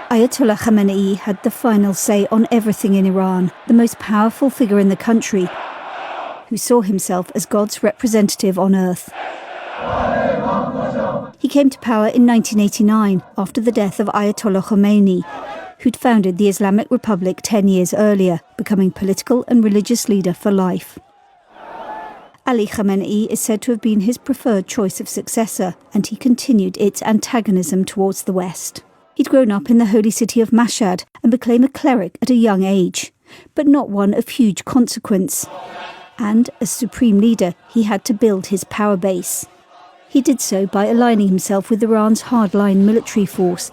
Ayatollah Khamenei had the final say on everything in Iran, the most powerful figure in the country, who saw himself as God's representative on earth. He came to power in 1989 after the death of Ayatollah Khomeini, who'd founded the Islamic Republic 10 years earlier, becoming political and religious leader for life. Ali Khamenei is said to have been his preferred choice of successor, and he continued its antagonism towards the West. He'd grown up in the holy city of Mashhad and became a cleric at a young age, but not one of huge consequence. And as supreme leader, he had to build his power base. He did so by aligning himself with Iran's hardline military force,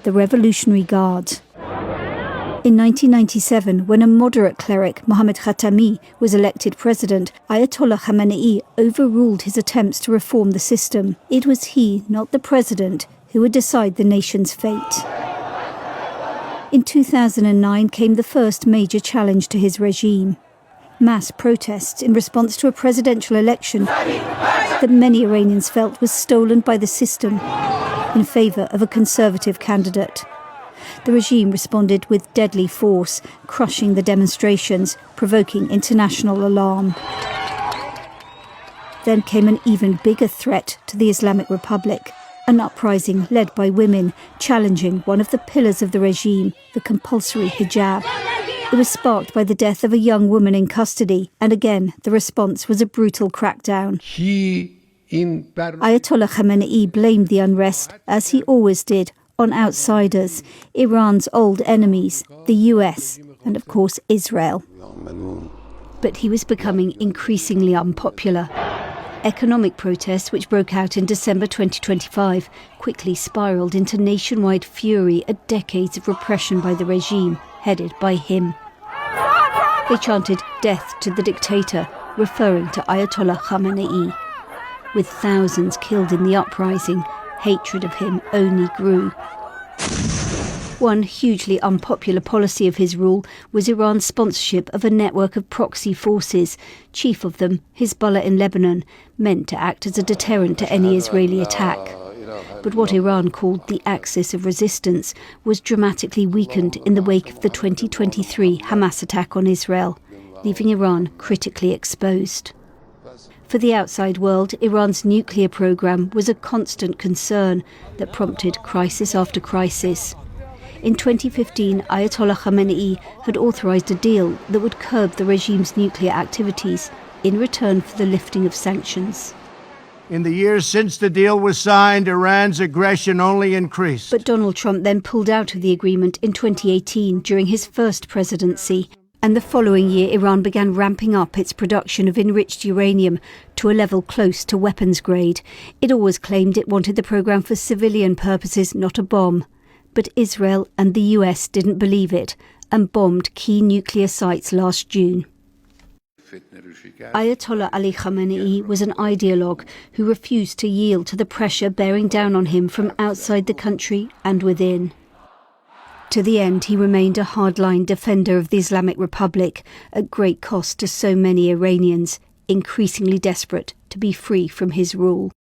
the Revolutionary Guard. In 1997, when a moderate cleric, Mohammad Khatami, was elected president, Ayatollah Khamenei overruled his attempts to reform the system. It was he, not the president, who would decide the nation's fate. In 2009 came the first major challenge to his regime. Mass protests in response to a presidential election that many Iranians felt was stolen by the system in favour of a conservative candidate. The regime responded with deadly force, crushing the demonstrations, provoking international alarm. Then came an even bigger threat to the Islamic Republic, an uprising led by women, challenging one of the pillars of the regime, the compulsory hijab. It was sparked by the death of a young woman in custody, and again the response was a brutal crackdown. Ayatollah Khamenei blamed the unrest, as he always did, on outsiders, Iran's old enemies, the US, and of course Israel. But he was becoming increasingly unpopular. Economic protests, which broke out in December 2025, quickly spiralled into nationwide fury at decades of repression by the regime, headed by him. They chanted "Death to the dictator," referring to Ayatollah Khamenei. With thousands killed in the uprising, hatred of him only grew. One hugely unpopular policy of his rule was Iran's sponsorship of a network of proxy forces, chief of them Hezbollah in Lebanon, meant to act as a deterrent to any Israeli attack. But what Iran called the axis of resistance was dramatically weakened in the wake of the 2023 Hamas attack on Israel, leaving Iran critically exposed. For the outside world, Iran's nuclear program was a constant concern that prompted crisis after crisis. In 2015, Ayatollah Khamenei had authorized a deal that would curb the regime's nuclear activities in return for the lifting of sanctions. In the years since the deal was signed, Iran's aggression only increased. But Donald Trump then pulled out of the agreement in 2018 during his first presidency. And the following year, Iran began ramping up its production of enriched uranium to a level close to weapons grade. It always claimed it wanted the program for civilian purposes, not a bomb. But Israel and the US didn't believe it and bombed key nuclear sites last June. Ayatollah Ali Khamenei was an ideologue who refused to yield to the pressure bearing down on him from outside the country and within. To the end, he remained a hardline defender of the Islamic Republic, at great cost to so many Iranians, increasingly desperate to be free from his rule.